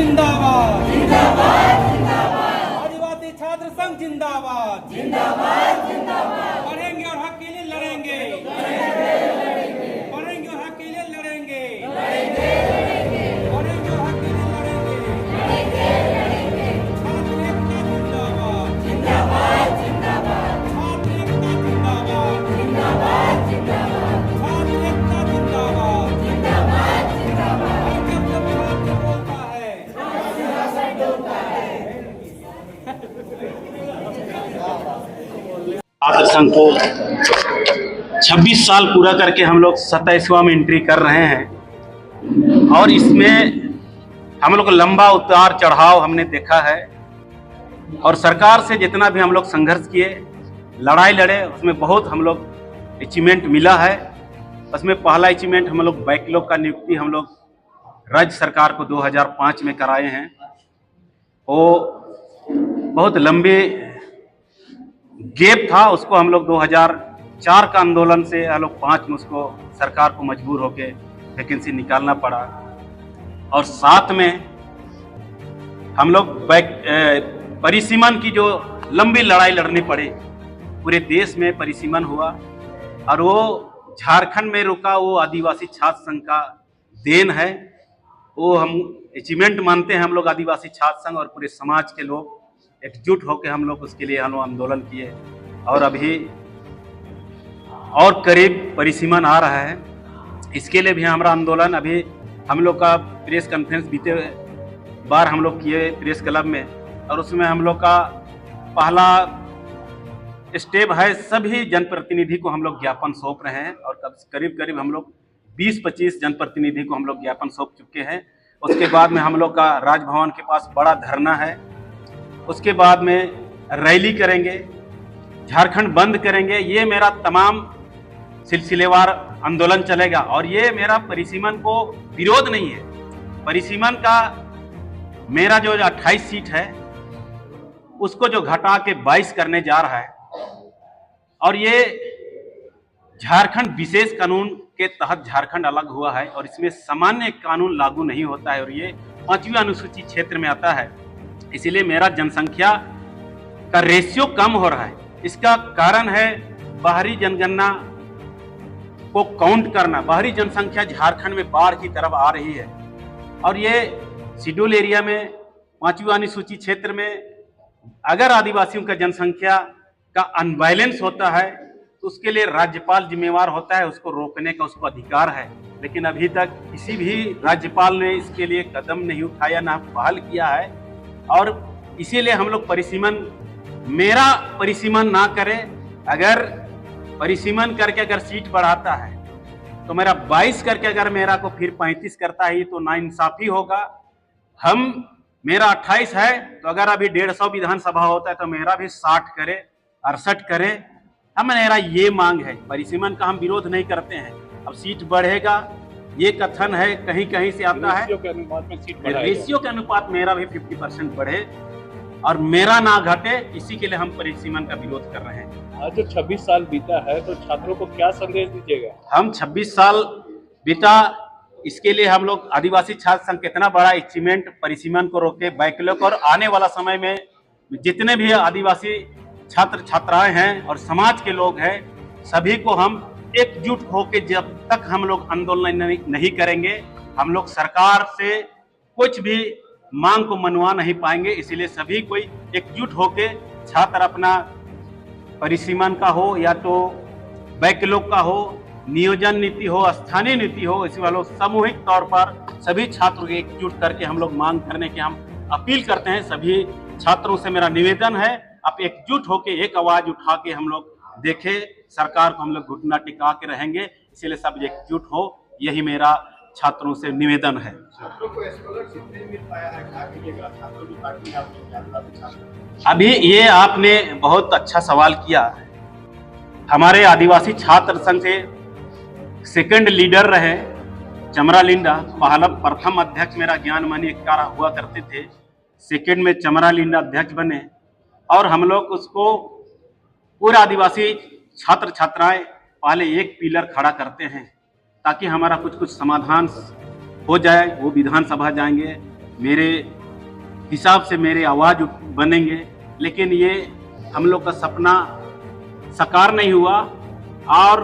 जिंदाबाद, जिंदाबाद जिंदाबाद आदिवासी छात्र संघ जिंदाबाद, जिंदाबाद जिंदाबाद पढ़ेंगे और हक के लिए लड़ेंगे, पढ़ेंगे और हक के लिए लड़ेंगे, पढ़ेंगे और हक के लिए लड़ेंगे। छात्र एकता जिंदाबाद, जिंदाबाद जिंदाबाद छात्र एकता जिंदाबाद, जिंदाबाद जिंदाबाद छात्र एकता जिंदाबाद। जिंदाबाद जिंदाबाद और जब जब छात्र बोलता है छात्र संघ को 26 साल पूरा करके हम लोग 27वां में एंट्री कर रहे हैं और इसमें हम लोग लंबा उतार चढ़ाव हमने देखा है और सरकार से जितना भी हम लोग संघर्ष किए, लड़ाई लड़े, उसमें बहुत हम लोग अचीवमेंट मिला है। उसमें पहला अचीवमेंट हम लोग बैकलॉग का नियुक्ति हम लोग राज्य सरकार को 2005 में कराए हैं। वो बहुत लंबे गैप था, उसको हम लोग 2004 का आंदोलन से हम लोग 5 में उसको सरकार को मजबूर होके वैकेंसी निकालना पड़ा और साथ में हम लोग परिसीमन की जो लंबी लड़ाई लड़नी पड़ी, पूरे देश में परिसीमन हुआ और वो झारखंड में रुका, वो आदिवासी छात्र संघ का देन है। वो हम अचीवमेंट मानते हैं हम लोग आदिवासी छात्र संघ और पूरे समाज के लोग एकजुट होकर हम लोग उसके लिए हम लोग आंदोलन किए और अभी और करीब परिसीमन आ रहा है। इसके लिए भी हमारा आंदोलन अभी हम लोग का प्रेस कॉन्फ्रेंस बीते बार हम लोग किए प्रेस क्लब में और उसमें हम लोग का पहला स्टेप है, सभी जनप्रतिनिधि को हम लोग ज्ञापन सौंप रहे हैं और करीब करीब हम लोग 20-25 जनप्रतिनिधि को हम लोग ज्ञापन सौंप चुके हैं। उसके बाद में हम लोग का राजभवन के पास बड़ा धरना है, उसके बाद में रैली करेंगे, झारखंड बंद करेंगे। ये मेरा तमाम सिलसिलेवार आंदोलन चलेगा और ये मेरा परिसीमन को विरोध नहीं है। परिसीमन का मेरा जो 28 सीट है उसको जो घटा के 22 करने जा रहा है और ये झारखंड विशेष कानून के तहत झारखंड अलग हुआ है और इसमें सामान्य कानून लागू नहीं होता है और ये 5वीं अनुसूची क्षेत्र में आता है। इसीलिए मेरा जनसंख्या का रेशियो कम हो रहा है। इसका कारण है बाहरी जनगणना को काउंट करना। बाहरी जनसंख्या झारखंड में बाढ़ की तरफ आ रही है और ये शेड्यूल एरिया में 5वीं अनुसूची क्षेत्र में अगर आदिवासियों का जनसंख्या का अनबैलेंस होता है तो उसके लिए राज्यपाल जिम्मेवार होता है, उसको रोकने का उसको अधिकार है। लेकिन अभी तक किसी भी राज्यपाल ने इसके लिए कदम नहीं उठाया, ना पहल किया है और इसीलिए हम लोग परिसीमन, मेरा परिसीमन ना करें। अगर परिसीमन करके अगर सीट बढ़ाता है तो मेरा 22 करके अगर मेरा को फिर 35 करता है तो नाइंसाफी होगा। मेरा 28 है तो अगर अभी 150 विधानसभा होता है तो मेरा भी 60 करे, 68 करे। मेरा ये मांग है। परिसीमन का हम विरोध नहीं करते हैं। अब सीट बढ़ेगा ये कथन है, कहीं कहीं से आता है, रेशियो के अनुपात मेरा भी 50% बढ़े और मेरा ना घटे, इसी के लिए हम परिसीमन का विरोध कर रहे हैं। आज जो 26 साल बीता है तो छात्रों को क्या संदेश दीजिएगा? हम 26 साल बीता, इसके लिए हम लोग आदिवासी छात्र संघ कितना बड़ा अचीवमेंट परिसीमन को रोके, बैकलॉग और आने वाला समय में जितने भी आदिवासी छात्र छात्राएं हैं और समाज के लोग हैं, सभी को हम एकजुट होकर जब तक हम लोग आंदोलन नहीं करेंगे, हम लोग सरकार से कुछ भी मांग को मनवा नहीं पाएंगे। इसीलिए सभी कोई एकजुट होके छात्र अपना परिसीमन का हो या तो बैकलॉग का हो, नियोजन नीति हो, स्थानीय नीति हो, इसी वालों सामूहिक तौर पर सभी छात्रों को एकजुट करके हम लोग मांग करने की हम अपील करते हैं। सभी छात्रों से मेरा निवेदन है, आप एकजुट होके एक आवाज उठा के हम लोग देखें, सरकार को हम लोग घुटना टिका के रहेंगे। इसलिए सब एकजुट हो, यही मेरा छात्रों से निवेदन है। अभी ये आपने बहुत अच्छा सवाल किया। हमारे आदिवासी छात्र संघ से सेकंड लीडर रहे चमरा लिंडा, पहला प्रथम अध्यक्ष मेरा ज्ञानमणि एक्का हुआ करते थे, सेकंड में चमरा लिंडा अध्यक्ष बने और हम लोग उसको पूरा आदिवासी छात्र छात्राएं पहले एक पिलर खड़ा करते हैं ताकि हमारा कुछ समाधान हो जाए। वो विधानसभा जाएंगे, मेरे हिसाब से मेरे आवाज बनेंगे, लेकिन ये हम लोग का सपना साकार नहीं हुआ और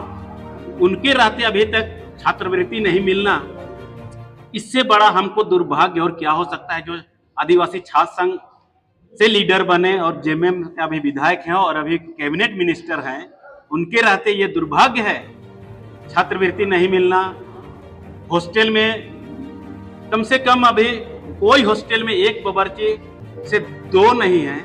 उनके रहते अभी तक छात्रवृत्ति नहीं मिलना, इससे बड़ा हमको दुर्भाग्य और क्या हो सकता है। जो आदिवासी छात्र संघ से लीडर बने और जेएमएम के अभी विधायक हैं और अभी कैबिनेट मिनिस्टर हैं, उनके रहते ये दुर्भाग्य है। छात्रवृत्ति नहीं मिलना, हॉस्टल में कम से कम अभी कोई हॉस्टल में एक बावर्ची से 2 नहीं है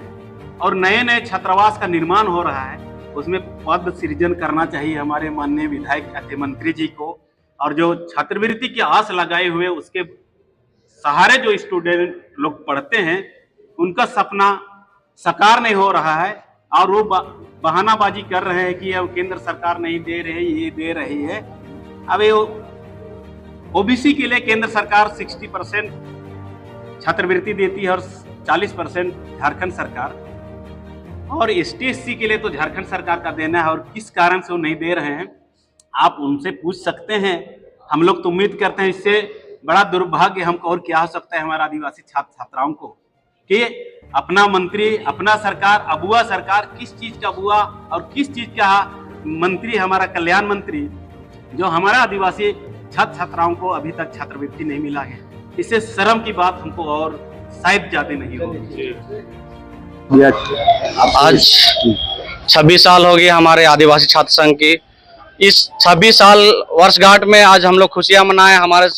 और नए नए छात्रावास का निर्माण हो रहा है, उसमें पद सृजन करना चाहिए हमारे माननीय विधायक मंत्री जी को। और जो छात्रवृत्ति की आस लगाए हुए उसके सहारे जो स्टूडेंट लोग पढ़ते हैं, उनका सपना साकार नहीं हो रहा है और वो बहानाबाजी कर रहे हैं कि अब केंद्र सरकार नहीं दे रही, ये दे रही है। अब ये ओबीसी के लिए केंद्र सरकार 60% छात्रवृत्ति देती है और 40% झारखंड सरकार, और ST/SC के लिए तो झारखंड सरकार का देना है और किस कारण से वो नहीं दे रहे हैं आप उनसे पूछ सकते हैं। हम लोग तो उम्मीद करते हैं, इससे बड़ा दुर्भाग्य हमको और क्या हो सकता है हमारे आदिवासी छात्र छात्राओं को, कि अपना मंत्री, अपना सरकार, अबुआ सरकार, किस चीज का अबुआ और किस चीज का मंत्री, हमारा कल्याण मंत्री, जो हमारा आदिवासी छात्र छात्राओं को अभी तक छात्रवृत्ति नहीं मिला है। इससे शर्म की बात हमको और शायद ज्यादा नहीं होगी। आज 26 साल हो गए हमारे आदिवासी छात्र संघ की। इस 26 साल वर्षगांठ में आज हम लोग खुशियां मनाए।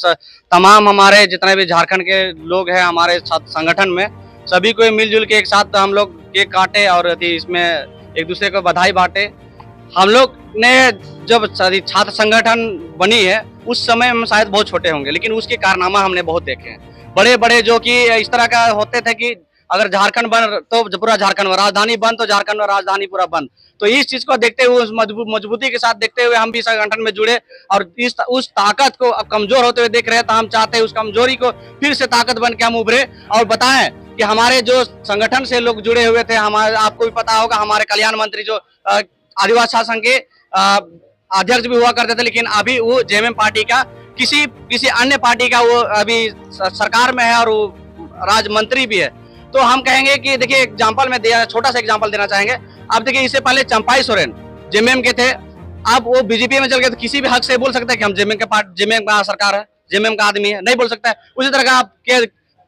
तमाम हमारे जितने भी झारखंड के लोग हैं हमारे संगठन में, सभी को मिलजुल के एक साथ हम लोग केक काटे और इसमें एक दूसरे को बधाई बांटे। हम लोग ने जब छात्र संगठन बनी है उस समय हम शायद बहुत छोटे होंगे, लेकिन उसके कारनामा हमने बहुत देखे हैं। बड़े बड़े जो कि इस तरह का होते थे कि अगर झारखंड बन तो पूरा झारखंड में, राजधानी बंद तो झारखंड में राजधानी पूरा बंद। तो इस चीज को देखते हुए, उस मजबूती के साथ देखते हुए हम भी संगठन में जुड़े और उस ताकत को अब कमजोर होते हुए देख रहे हैं, तो हम चाहते हैं उस कमजोरी को फिर से ताकत बन के हम उभरे और बताएं कि हमारे जो संगठन से लोग जुड़े हुए थे, हमारे आपको भी पता होगा हमारे कल्याण मंत्री जो आदिवासी छात्र संघ के अध्यक्ष भी हुआ करते थे, लेकिन अभी वो जेएमएम पार्टी का किसी अन्य पार्टी का वो अभी सरकार में है और वो राज्य मंत्री भी है। तो हम कहेंगे कि देखिए एग्जाम्पल में छोटा सा एग्जाम्पल देना चाहेंगे। अब देखिए इससे पहले चंपाई सोरेन जेएमएम के थे, अब वो बीजेपी में चल गए, तो किसी भी हक से बोल सकते हैं कि हम जेएमएम का सरकार है, जेएमएम का आदमी है, नहीं बोल सकता है। उसी तरह का आप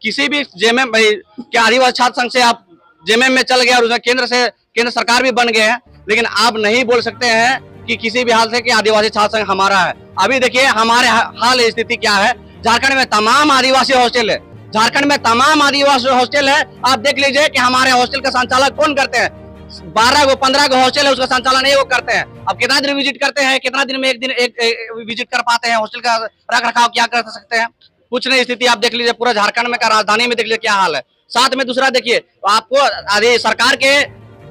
किसी भी जेएमएम के आदिवासी छात्र संघ से आप जेएमएम में चल गए और उसमें केंद्र सरकार भी बन गए हैं, लेकिन आप नहीं बोल सकते हैं कि किसी भी हाल से कि आदिवासी छात्र संघ हमारा है। अभी देखिए हमारे हाल स्थिति क्या है, झारखंड में तमाम आदिवासी हॉस्टल है, झारखंड में तमाम आदिवासी हॉस्टल है। आप देख लीजिए कि हमारे हॉस्टल का संचालक कौन करते हैं, 12-15 को हॉस्टल है, उसका संचालन नहीं वो करते हैं। अब कितना दिन विजिट करते हैं, कितना दिन में एक विजिट कर पाते हैं, हॉस्टल का रख रखाव क्या कर सकते हैं, कुछ नहीं। स्थिति आप देख लीजिए पूरा झारखंड में का राजधानी में देख लीजिए क्या हाल है। साथ में दूसरा देखिए आपको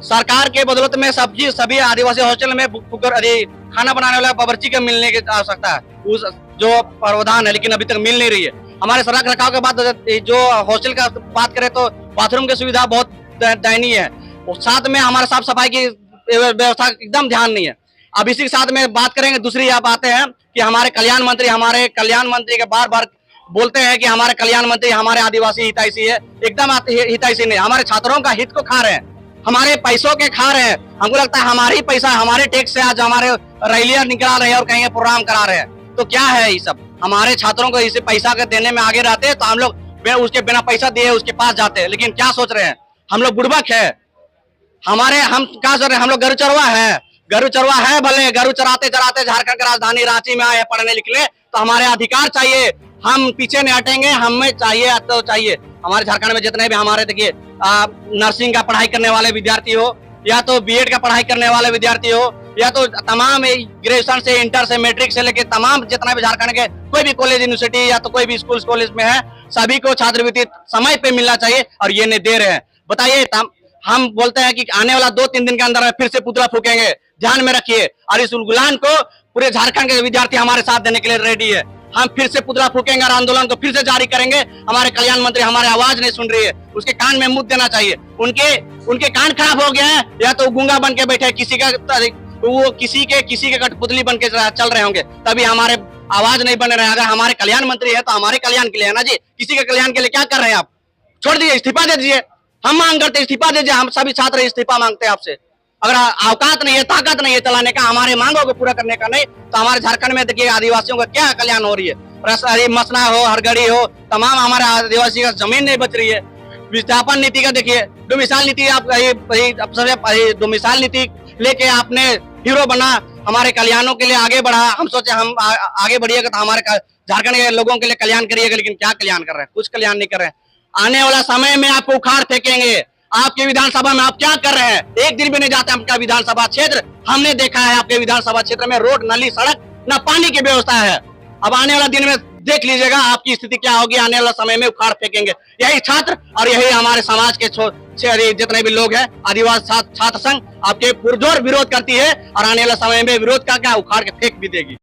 सरकार के बदौलत में सभी आदिवासी हॉस्टल में खाना बनाने वाला बावर्ची का मिलने की आवश्यकता है, उस जो प्रावधान है, लेकिन अभी तक मिल नहीं रही है। हमारे रख रखाव के बाद जो हॉस्टल का बात करें तो बाथरूम की सुविधा बहुत दयनीय है, और साथ में हमारे साफ सफाई की व्यवस्था एकदम ध्यान नहीं है। अब इसी के साथ में बात करेंगे, दूसरी आप आते हैं कि हमारे कल्याण मंत्री के बार बार बोलते हैं कि हमारे कल्याण मंत्री हमारे आदिवासी हितैषी है, एकदम हितैषी नहीं, हमारे छात्रों का हित को खा रहे हैं, हमारे पैसों के खा रहे हैं। हमको लगता है हमारी पैसा, हमारे टैक्स से आज हमारे रैलियां निकाल रहे हैं और कहीं प्रोग्राम करा रहे हैं। तो क्या है ये सब, हमारे छात्रों को इसे पैसा के देने में आगे रहते हैं तो हम लोग उसके बिना पैसा दिए उसके पास जाते हैं, लेकिन क्या सोच रहे हैं हम लोग बुड़बक है। हम क्या सोच रहे हैं, हम लोग गरु चरवा है, भले गरु चराते चराते झारखंड की राजधानी रांची में आए पढ़ने लिखने, तो हमारे अधिकार चाहिए, हम पीछे नहीं हटेंगे, हमें चाहिए तो चाहिए। हमारे झारखंड में जितने भी हमारे देखिए नर्सिंग का पढ़ाई करने वाले विद्यार्थी हो, या तो बीएड का पढ़ाई करने वाले विद्यार्थी हो, या तो तमाम ग्रेजुएशन से इंटर से मैट्रिक से लेके तमाम जितना भी झारखंड के कोई भी कॉलेज यूनिवर्सिटी या तो कोई भी स्कूल कॉलेज में है, सभी को छात्रवृत्ति समय पे मिलना चाहिए और ये नहीं दे रहे हैं। बताइए, हम बोलते हैं कि आने वाला 2-3 दिन के अंदर फिर से पुतला फूकेंगे, ध्यान में रखिए। और इस उलगुलान को पूरे झारखंड के विद्यार्थी हमारे साथ देने के लिए रेडी है। हम फिर से पुतला फूकेंगे और आंदोलन को फिर से जारी करेंगे। हमारे कल्याण मंत्री हमारे आवाज नहीं सुन रही है, उसके कान में मुद्द देना चाहिए। उनके कान खराब हो गए हैं, या तो गूंगा बन के बैठे, किसी के कठपुतली बन के चल रहे होंगे, तभी हमारे आवाज नहीं बन रहे हैं। अगर हमारे कल्याण मंत्री है तो हमारे कल्याण के लिए है ना जी, किसी के कल्याण के लिए क्या कर रहे हैं आप? छोड़ दीजिए, इस्तीफा दे दीजिए। हम मांग करते इस्तीफा दे दीजिए, हम सभी छात्र इस्तीफा मांगते हैं आपसे। अगर औकात नहीं है, ताकत नहीं है चलाने का, हमारे मांगों को पूरा करने का नहीं, तो हमारे झारखंड में देखिए आदिवासियों का क्या कल्याण हो रही है। मसना हो, हरगड़ी हो, तमाम हमारे आदिवासी का जमीन नहीं बच रही है। विस्थापन नीति का देखिए, डोमिसाइल नीति आप डोमिसाइल नीति लेके आपने हीरो बना, हमारे कल्याणों के लिए आगे बढ़ा। हम सोचे हम आगे बढ़िएगा तो हमारे झारखंड के लोगों के लिए कल्याण करिएगा, लेकिन क्या कल्याण कर रहे हैं? कुछ कल्याण नहीं कर रहे हैं। आने वाला समय में आपको उखाड़ फेंकेंगे। आपके विधानसभा में आप क्या कर रहे हैं? एक दिन भी नहीं जाते आपका विधानसभा क्षेत्र। हमने देखा है आपके विधानसभा क्षेत्र में रोड, नाली, सड़क, न पानी की व्यवस्था है। अब आने वाला दिन में देख लीजिएगा आपकी स्थिति क्या होगी। आने वाला समय में उखाड़ फेंकेंगे यही छात्र और यही हमारे समाज के जितने भी लोग हैं। आदिवासी छात्र संघ आपके पुरजोर विरोध करती है और आने वाला समय में विरोध का क्या उखाड़ के फेंक भी देगी।